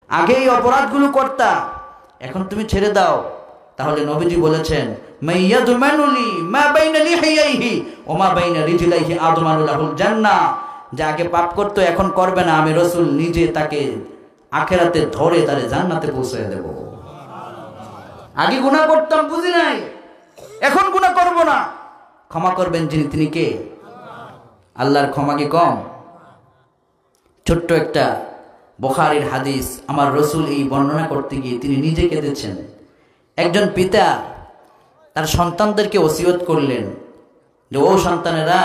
আগে এই অপরাধগুলো করতা, এখন তুমি ছেড়ে দাও। তাহলে নবীজি বলেছেন মাইয়াদমানুলি মা বাইনা লিহিয়াইহি ওয়া মা বাইনা রিজলাইহি আদমানু লাহুল জান্নাহ, যে আগে পাপ করতো এখন করবে না, আমি রাসূল নিজে তাকে আখিরাতে ধরে তারে জান্নাতে পৌঁছে দেব। আগে গুনাহ করতাম বুঝি নাই, এখন গুনাহ করব না। ক্ষমা করবেন যিনি, তিনি কে? আল্লাহর ক্ষমা কি কম? ছোট্ট একটা বুখারীর হাদিস, আমার রাসূল এই বর্ণনা করতে গিয়ে তিনি নিজে কেঁদেছেন। একজন পিতা তার সন্তানদেরকে ওসিয়ত করলেন যে ও সন্তানেরা,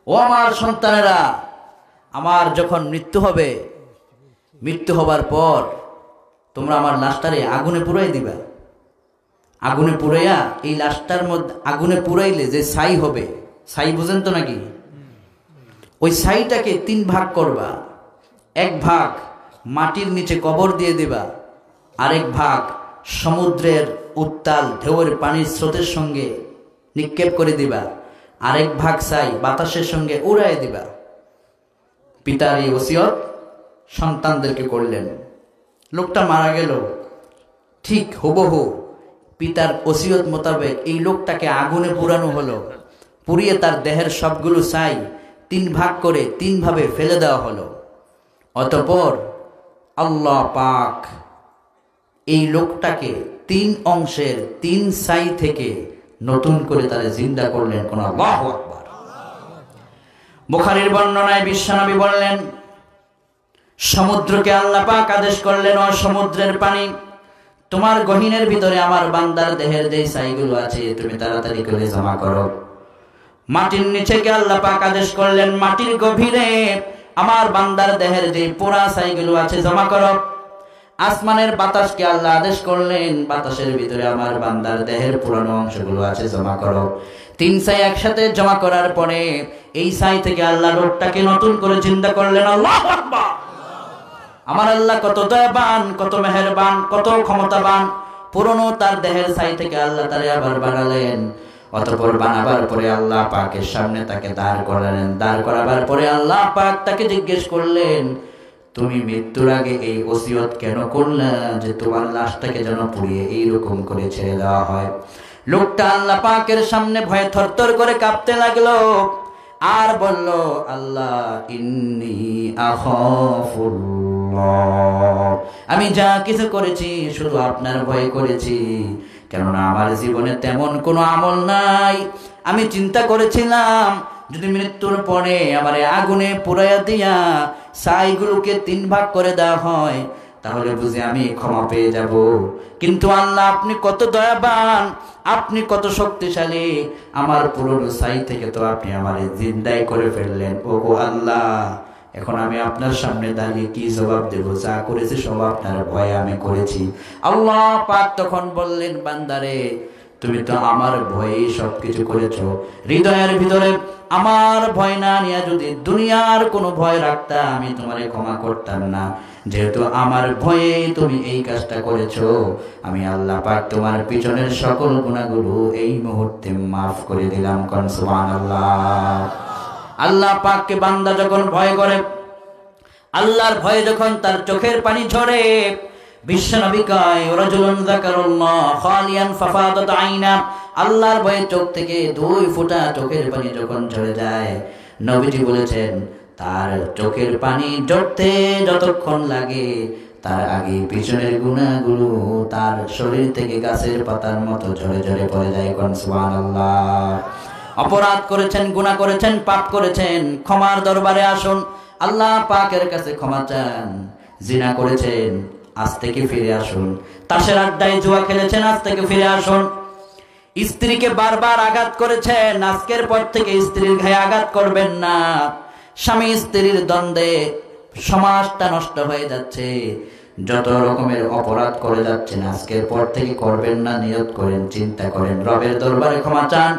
ও আমার সন্তানেরা, আমার যখন মৃত্যু হবে, মৃত্যু হবার পর তোমরা আমার লাশটারে আগুনে পুড়াই দিবা। আগুনে পুড়াইয়া এই লাশটার মধ্যে আগুনে পুড়াইলে যে ছাই হবে, ছাই বুঝেন তো নাকি? ওই ছাইটাকে 3 ভাগ করবা। এক ভাগ মাটির নিচে কবর দিয়ে দিবা, আরেক ভাগ সমুদ্রের উত্তাল ঢেউয়ের পানির স্রোতের সঙ্গে নিক্ষেপ করে দিবা, আরেক ভাগ ছাই বাতাসের সঙ্গে উড়াই দিবা। পিতার এই ওসিয়ত সন্তানদেরকে করলেন। লোকটা মারা গেল, ঠিক হুবহু পিতার ওসিয়ত মোতাবেক এই লোকটাকে আগুনে পুরানো হলো। পুড়িয়ে তার দেহের সবগুলো ছাই 3 ভাগ করে 3 ভাবে ফেলে দেওয়া হলো। অতঃপর আল্লাহ পাক এই লোকটাকে 3 অংশের 3 ছাই থেকে নতুন করে তারে জিন্দা করলেন। কোন আল্লাহু আকবার। বুখারীর বর্ণনায় বিশ্বনবী বললেন, সমুদ্রকে আল্লাহ পাক আদেশ করলেন, ও সমুদ্রের পানি, তোমার গহীনের ভিতরে আমার বান্দার দেহের যে ছাইগুলো আছে তুমি তাড়াতাড়ি করে জমা করো। মাটির নিচে কে আল্লাহ পাক আদেশ করলেন, মাটির গভীরে আমার বান্দার দেহের যে পোড়া ছাইগুলো আছে জমা করো। আসমানের বাতাসকে আল্লাহ আদেশ করলেন, বাতাসের ভিতরে আমার বান্দার দেহের পুরানো অংশগুলো আছে জমা করো। 3 ছাই একসাথে জমা করার পরে এই ছাই থেকে আল্লাহ রূহটাকে নতুন করে জিন্দা করলেন। আল্লাহু আকবার। আমার আল্লাহ কত দয়াবান, কত মেহেরবান, কত ক্ষমতাবান। পুরনো তার দেহের ছাই থেকে আল্লাহ তারে আবার বানালেন। অতঃপর বানাবার পরে আল্লাহ পাকের সামনে তাকে দাঁড় করালেন। দাঁড় করাবার পরে আল্লাহ পাক তাকে জিজ্ঞেস করলেন, তুমি মৃত্যুর আগে এই ওসিয়ত কেন করলে যে তোমার লাশটাকে যেন পুড়িয়ে এইরকম করে ছেড়ে দেওয়া হয়? লোকটা আল্লাহ পাকের সামনে ভয়ে থরথর করে কাঁপতে লাগলো আর বলল, আল্লাহ ইন্নী আখাফুল্লাহ, আমি যা কিছু করেছি শুধু আপনার ভয়ে করেছি, কেননা আমার জীবনে তেমন কোনো আমল নাই। আমি চিন্তা করেছিলাম যদি মৃত্যুর পরে আমার আগুনে পুড়াইয়া দিয়া ছাইগুলোকে 3 ভাগ করে দেওয়া হয় তাহলে বুঝি আমি ক্ষমা পেয়ে যাব। কিন্তু আল্লাহ আপনি কত দয়াবান, আপনি কত শক্তিশালী, আমার পুরনো ছাই থেকে তো আপনি আমারে জিন্দাই করে ফেললেন। ওগো আল্লাহ, এখন আমি আপনার সামনে দাঁড়িয়ে কি জবাব দেব? যা করেছি সব আপনার ভয়ে আমি করেছি। আল্লাহ পাক তখন বললেন, বান্দারে তুমি তো আমার ভয়েই সবকিছু করেছো। হৃদয়ের ভিতরে আমার ভয় না নিয়ে যদি দুনিয়ার কোনো ভয় রাখতা আমি তোমারে ক্ষমা করতাম না। যেহেতু আমার ভয়ে তুমি এই কাজটা করেছো, আমি আল্লাহ পাক তোমার পিছনের সকল গুনাহগুলো এই মুহূর্তে মাফ করে দিলাম। কোন সুবহানাল্লাহ। আল্লাহ পাককে বান্দা যখন ভয় করে, আল্লাহর ভয়ে যখন তার চোখের পানি ঝরে, বিশ্বনবী কয়, রাজুলুন যাকারুল্লাহ খালিয়ান ফাফাদাত আইনা, আল্লাহর ভয়ে চোখ থেকে 2 ফোঁটা চোখের পানি যখন ঝরে যায়, নবীজি বলেছেন তার চোখের পানি ঝরতে যতক্ষণ লাগে তার আগে পিছনের গুনাহগুলো তার শরীর থেকে গাছের পাতার মতো ঝরে ঝরে পড়ে যায়। কোন সুবহানাল্লাহ। অপরাধ করেছেন, গুনাহ করেছেন, পাপ করেছেন, ক্ষমার দরবারে আসুন, আল্লাহ পাকের কাছে ক্ষমা চান। জিনা করেছেন, আজ থেকে ফিরে আসুন। তাসের আড্ডায় জুয়া খেলেছেন, আজ থেকে ফিরে আসুন। স্ত্রীকে বারবার আঘাত করেছেন, আজকের পর থেকে স্ত্রীর গায়ে আঘাত করবেন না। স্বামী স্ত্রীর দ্বন্দ্বে সমাজটা নষ্ট হয়ে যাচ্ছে। যত রকমের অপরাধ করে যাচ্ছেন আজকের পর থেকে করবেন না, নিয়ত করেন, চিন্তা করেন, রবের দরবারে ক্ষমা চান।